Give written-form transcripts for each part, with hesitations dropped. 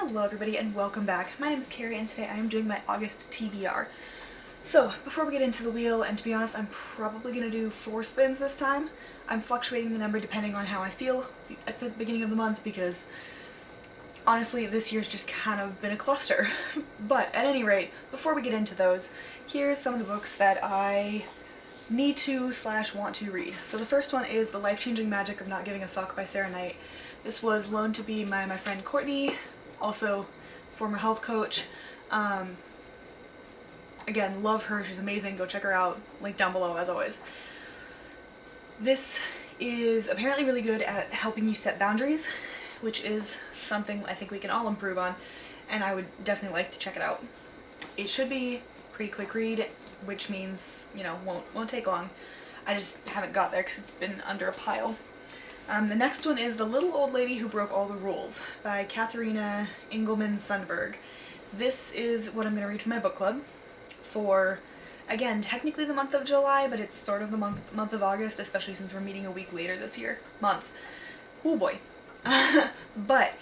Hello everybody and welcome back. My name is Kari and today I am doing my August TBR. So before we get into the wheel, and to be honest I'm probably going to do 4 spins this time. I'm fluctuating the number depending on how I feel at the beginning of the month because honestly this year's just kind of been a cluster. But at any rate, before we get into those, here's some of the books that I need to / want to read. So the first one is The Life-Changing Magic of Not Giving a Fuck by Sarah Knight. This was loaned to me by my friend Courtney, also former health coach. Again, love her, she's amazing, go check her out, link down below as always. This is apparently really good at helping you set boundaries, which is something I think we can all improve on, and I would definitely like to check it out. It should be a pretty quick read, which means, you know, won't take long. I just haven't got there because it's been under a pile. The next one is The Little Old Lady Who Broke All the Rules by Katharina Engelman-Sundberg. This is what I'm going to read for my book club for, again, technically the month of July, but it's sort of the month of August, especially since we're meeting a week later this year. Oh boy. But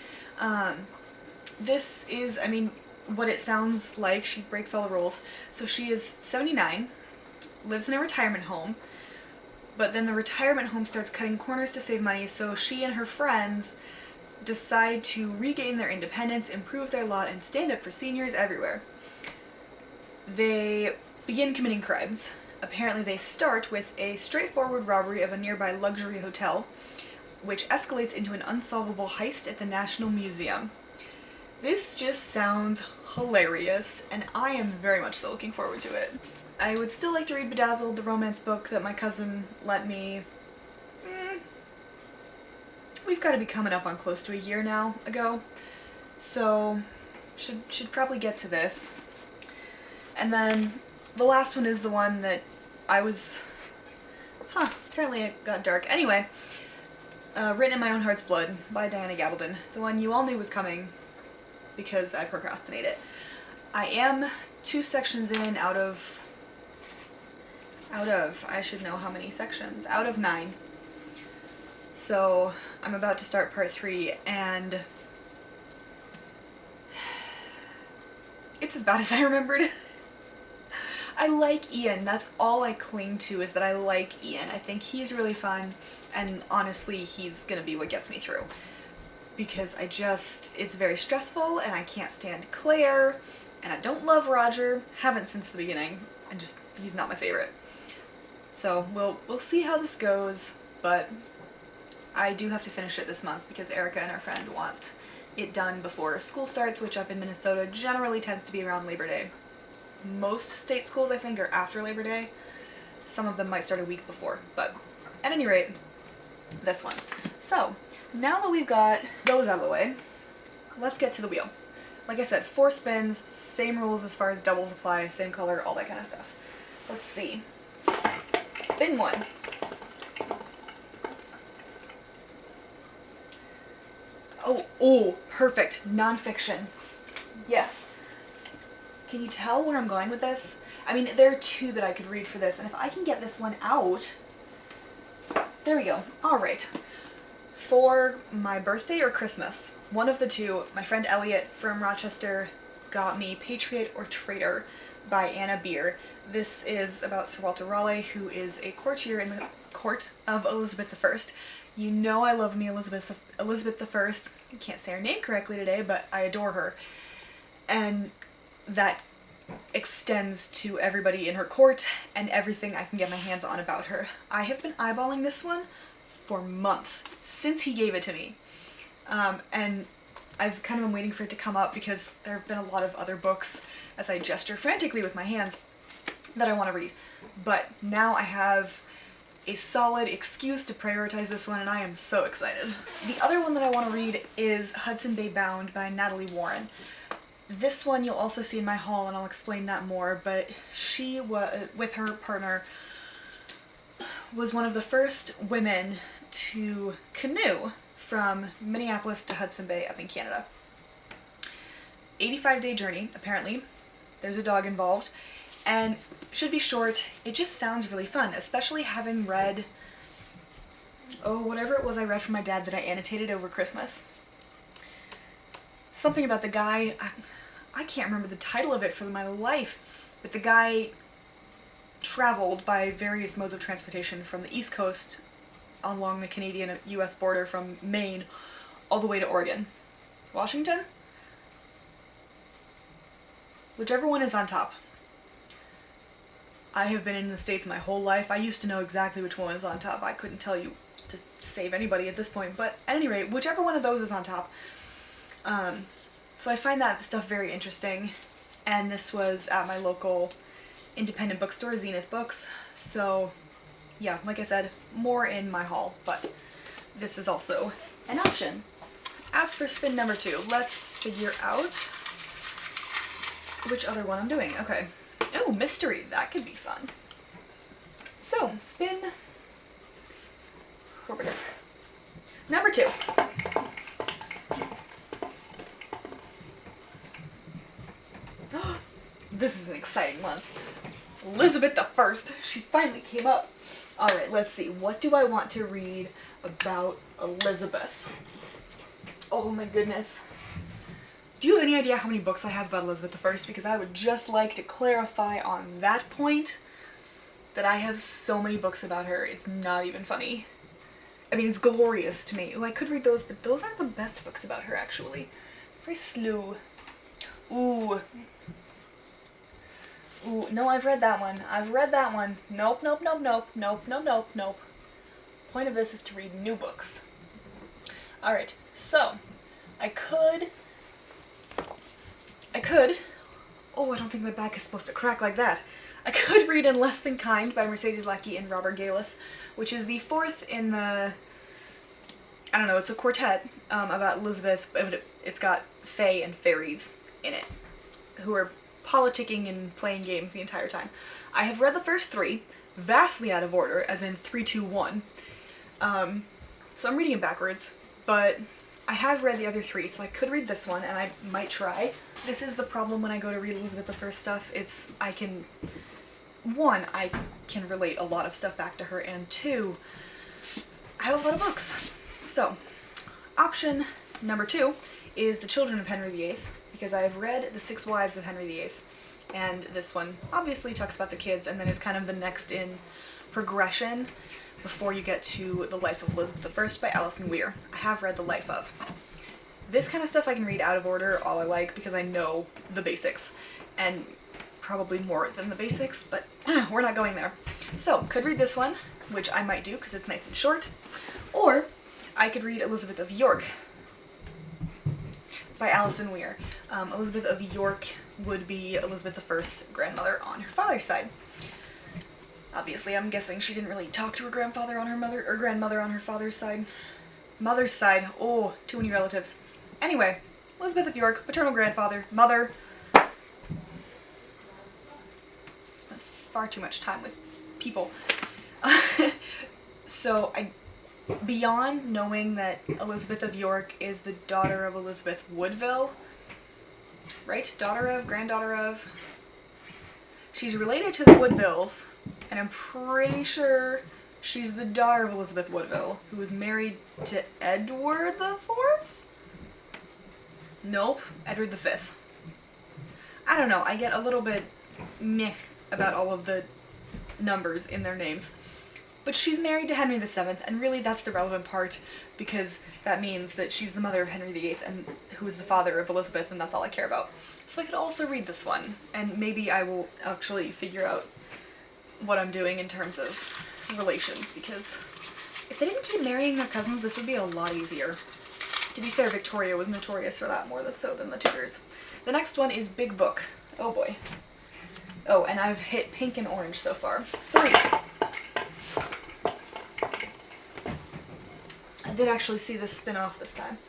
this is, I mean, what it sounds like. She breaks all the rules. So she is 79, lives in a retirement home, but then the retirement home starts cutting corners to save money, so she and her friends decide to regain their independence, improve their lot, and stand up for seniors everywhere. They begin committing crimes. Apparently they start with a straightforward robbery of a nearby luxury hotel, which escalates into an unsolvable heist at the National Museum. This just sounds hilarious, and I am very much so looking forward to it. I would still like to read Bedazzled, the romance book that my cousin lent me. We've got to be coming up on close to a year now ago, so should probably get to this. And then the last one is the one that I was... apparently it got dark. Anyway, Written in My Own Heart's Blood by Diana Gabaldon. The one you all knew was coming because I procrastinated. I am 2 sections in out of, I should know how many sections, out of 9. So I'm about to start part 3 and it's as bad as I remembered. I like Ian, that's all I cling to, is that I like Ian. I think he's really fun, and honestly he's gonna be what gets me through. Because it's very stressful, and I can't stand Claire, and I don't love Roger, haven't since the beginning, and he's not my favorite. So we'll see how this goes, but I do have to finish it this month because Erica and our friend want it done before school starts, which up in Minnesota generally tends to be around Labor Day. Most state schools, I think, are after Labor Day. Some of them might start a week before, but at any rate, this one. So, now that we've got those out of the way, let's get to the wheel. Like I said, 4 spins, same rules as far as doubles apply, same color, all that kind of stuff. Let's see. Spin 1. Oh, perfect. Nonfiction. Yes. Can you tell where I'm going with this? I mean, there are 2 that I could read for this, and if I can get this one out... There we go. Alright. For my birthday or Christmas, one of the 2, my friend Elliot from Rochester got me Patriot or Traitor by Anna Beer. This is about Sir Walter Raleigh, who is a courtier in the court of Elizabeth I. You know I love me Elizabeth I. I can't say her name correctly today, but I adore her. And that extends to everybody in her court and everything I can get my hands on about her. I have been eyeballing this one for months, since he gave it to me. And I've kind of been waiting for it to come up because there have been a lot of other books, as I gesture frantically with my hands, that I want to read. But now I have a solid excuse to prioritize this one, and I am so excited. The other one that I want to read is Hudson Bay Bound by Natalie Warren. This one you'll also see in my haul, and I'll explain that more, but she, with her partner, was one of the first women to canoe from Minneapolis to Hudson Bay up in Canada. 85-day journey, apparently. There's a dog involved, and should be short. It just sounds really fun, especially having read, whatever it was I read from my dad that I annotated over Christmas. something about the guy, I can't remember the title of it for my life, but the guy traveled by various modes of transportation from the East Coast along the Canadian-US border from Maine all the way to Oregon. Washington? Whichever one is on top. I have been in the States my whole life. I used to know exactly which one is on top. I couldn't tell you to save anybody at this point, but at any rate, whichever one of those is on top. So I find that stuff very interesting, and this was at my local independent bookstore, Zenith Books, so yeah, like I said, more in my haul, but this is also an option. As for spin number 2, let's figure out which other one I'm doing. Okay. Oh, mystery. That could be fun. So, spin number 2. This is an exciting month. Elizabeth I. She finally came up. Alright, let's see. What do I want to read about Elizabeth? Oh my goodness. Do you have any idea how many books I have about Elizabeth I? Because I would just like to clarify on that point that I have so many books about her, it's not even funny. I mean, it's glorious to me. Oh, I could read those, but those aren't the best books about her, actually. Very slow. Ooh. Ooh, no, I've read that one. I've read that one. Nope, nope, nope, nope, nope, nope, nope, nope. Point of this is to read new books. Alright, so, I could, oh, I don't think my back is supposed to crack like that. I could read In Less Than Kind by Mercedes Lackey and Robert Galis, which is the 4th in the, I don't know, it's a quartet about Elizabeth, but it's got fae and fairies in it, who are politicking and playing games the entire time. I have read the first 3, vastly out of order, as in 3, 2, 1. So I'm reading it backwards, but I have read the other 3, so I could read this one, and I might try. This is the problem when I go to read Elizabeth I stuff. I can relate a lot of stuff back to her, and 2, I have a lot of books. So, option number 2 is The Children of Henry VIII, because I have read The 6 Wives of Henry VIII, and this one obviously talks about the kids, and then is kind of the next in progression before you get to The Life of Elizabeth I by Alison Weir. I have read The Life of. This kind of stuff I can read out of order all I like because I know the basics, and probably more than the basics, but we're not going there. So, could read this one, which I might do because it's nice and short, or I could read Elizabeth of York by Alison Weir. Elizabeth of York would be Elizabeth I's grandmother on her father's side. Obviously, I'm guessing she didn't really talk to her grandfather on her grandmother on her father's side. Mother's side. Oh, too many relatives. Anyway, Elizabeth of York, paternal grandfather, mother. Spent far too much time with people. So, beyond knowing that Elizabeth of York is the daughter of Elizabeth Woodville, right? Daughter of, granddaughter of. She's related to the Woodvilles, and I'm pretty sure she's the daughter of Elizabeth Woodville, who was married to Edward the Fourth? Nope, Edward the Fifth. I don't know, I get a little bit meh about all of the numbers in their names. But she's married to Henry VII, and really that's the relevant part, because that means that she's the mother of Henry VIII, and who is the father of Elizabeth, and that's all I care about. So I could also read this one, and maybe I will actually figure out what I'm doing in terms of relations, because if they didn't keep marrying their cousins, this would be a lot easier. To be fair, Victoria was notorious for that more so than the Tudors. The next one is Big Book. Oh boy. Oh, and I've hit pink and orange so far. 3. I did actually see this spin off this time.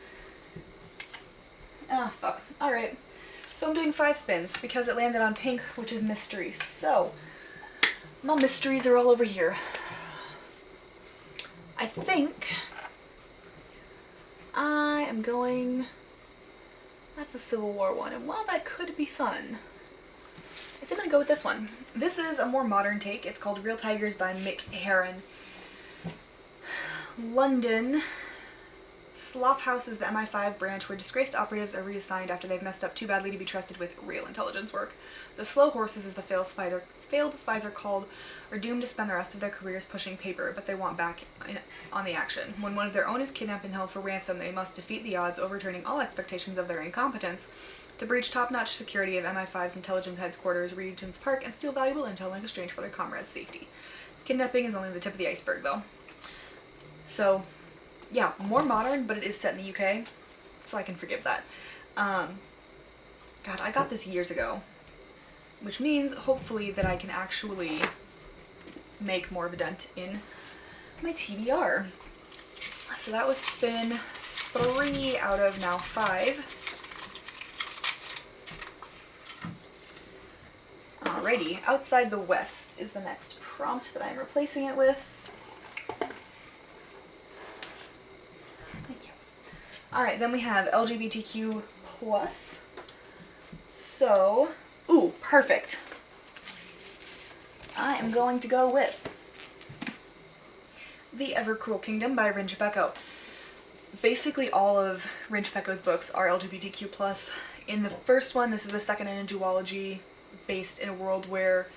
Ah, fuck. Alright. So I'm doing 5 spins because it landed on pink, which is mystery. So, my mysteries are all over here. I think I am going... That's a Civil War one, and while that could be fun, I think I'm going to go with this one. This is a more modern take. It's called Real Tigers by Mick Herron. London, Slough House is the MI5 branch where disgraced operatives are reassigned after they've messed up too badly to be trusted with real intelligence work. The Slow Horses is the failed spies are called are doomed to spend the rest of their careers pushing paper, but they want back on the action. When one of their own is kidnapped and held for ransom, they must defeat the odds, overturning all expectations of their incompetence, to breach top-notch security of MI5's intelligence headquarters, Regent's Park, and steal valuable intel in exchange for their comrades' safety. Kidnapping is only the tip of the iceberg, though. So, yeah, more modern, but it is set in the UK, so I can forgive that. God, I got this years ago, which means, hopefully, that I can actually make more of a dent in my TBR. So that was spin 3 out of now 5. Alrighty, Outside the West is the next prompt that I'm replacing it with. Thank you. Alright, then we have LGBTQ+. So, ooh, perfect. I am going to go with The Ever-Cruel Kingdom by Rin Chapeko. Basically all of Rin Chapeko's books are LGBTQ+. In the first one, this is the second in a duology based in a world where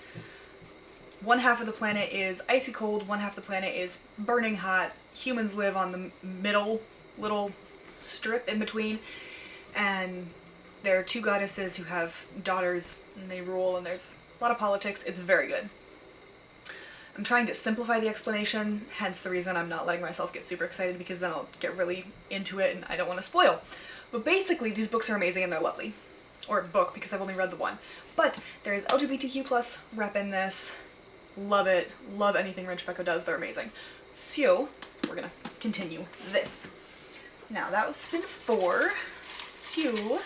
one half of the planet is icy cold, one half of the planet is burning hot. Humans live on the middle little strip in between, and there are 2 goddesses who have daughters and they rule, and there's a lot of politics. It's very good. I'm trying to simplify the explanation, hence the reason I'm not letting myself get super excited, because then I'll get really into it and I don't want to spoil. But basically, these books are amazing and they're lovely. Or book, because I've only read the one. But there is LGBTQ+ rep in this. Love it. Love anything Rin Chapeko does. They're amazing. So, we're gonna continue this. Now, that was spin 4. So,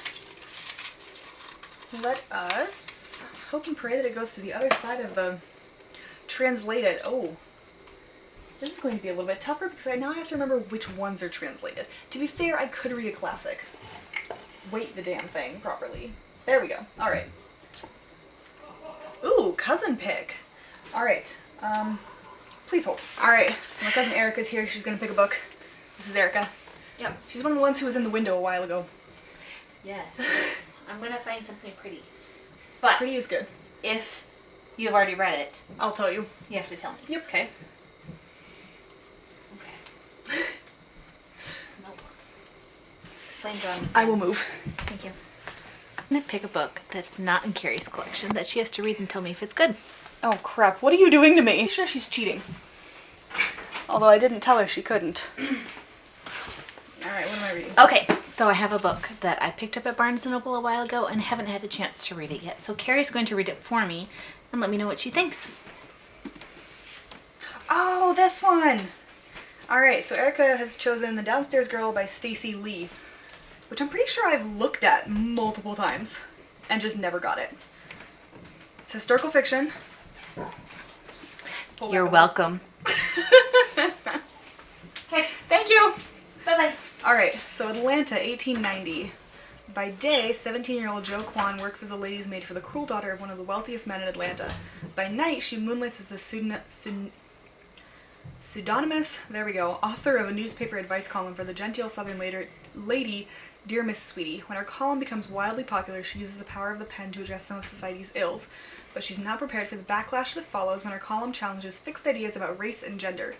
let us hope and pray that it goes to the other side of the translated. Oh, this is going to be a little bit tougher because I now have to remember which ones are translated. To be fair, I could read a classic. Weight the damn thing properly. There we go. Alright. Ooh, cousin pick. Alright. Please hold. Alright, so my cousin Erica's here. She's gonna pick a book. This is Erica. Yep. She's one of the ones who was in the window a while ago. Yes. I'm gonna find something pretty. But Pretty is good. if you've already read it, I'll tell you. you have to tell me. Yep. Okay. Okay. Nope. Explain drawing. I will move. Thank you. I'm gonna pick a book that's not in Kari's collection that she has to read and tell me if it's good. Oh crap, what are you doing to me? I'm sure she's cheating. Although I didn't tell her she couldn't. Alright, what am I reading? Okay, so I have a book that I picked up at Barnes & Noble a while ago and haven't had a chance to read it yet. So Kari's going to read it for me and let me know what she thinks. Oh, this one! Alright, so Erica has chosen The Downstairs Girl by Stacey Lee, which I'm pretty sure I've looked at multiple times and just never got it. It's historical fiction. You're welcome. Okay, thank you! Bye-bye. Alright, so Atlanta, 1890. By day, 17-year-old Jo Kwan works as a lady's maid for the cruel daughter of one of the wealthiest men in Atlanta. By night, she moonlights as the pseudonymous, there we go, author of a newspaper advice column for the genteel southern lady, Dear Miss Sweetie. When her column becomes wildly popular, she uses the power of the pen to address some of society's ills. But she's not prepared for the backlash that follows when her column challenges fixed ideas about race and gender.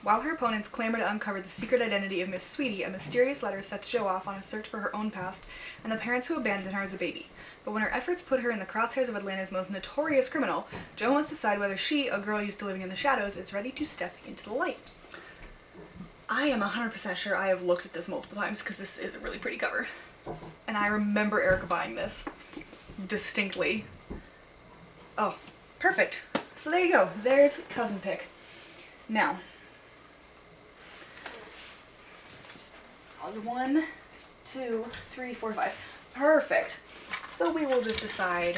While her opponents clamor to uncover the secret identity of Miss Sweetie, a mysterious letter sets Jo off on a search for her own past and the parents who abandoned her as a baby. But when her efforts put her in the crosshairs of Atlanta's most notorious criminal, Jo must decide whether she, a girl used to living in the shadows, is ready to step into the light. I am 100% sure I have looked at this multiple times because this is a really pretty cover. And I remember Erica buying this distinctly. Oh, perfect. So there you go. There's cousin pick. Now, that was 1, 2, 3, 4, 5. Perfect. So we will just decide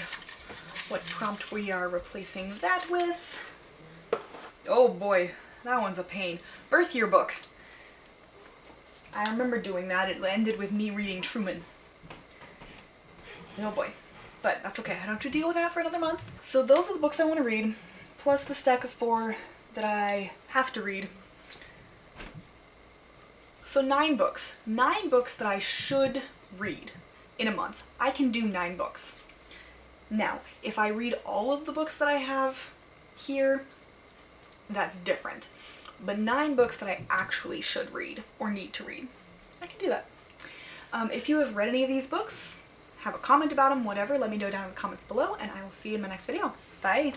what prompt we are replacing that with. Oh boy, that one's a pain. Birth yearbook. I remember doing that. It ended with me reading Truman. Oh boy. But that's okay. I don't have to deal with that for another month. So those are the books I want to read, plus the stack of 4 that I have to read. So 9 books. 9 books that I should read in a month. I can do 9 books. Now, if I read all of the books that I have here, that's different. But 9 books that I actually should read or need to read, I can do that. If you have read any of these books, have a comment about them, whatever, let me know down in the comments below, and I will see you in my next video. Bye!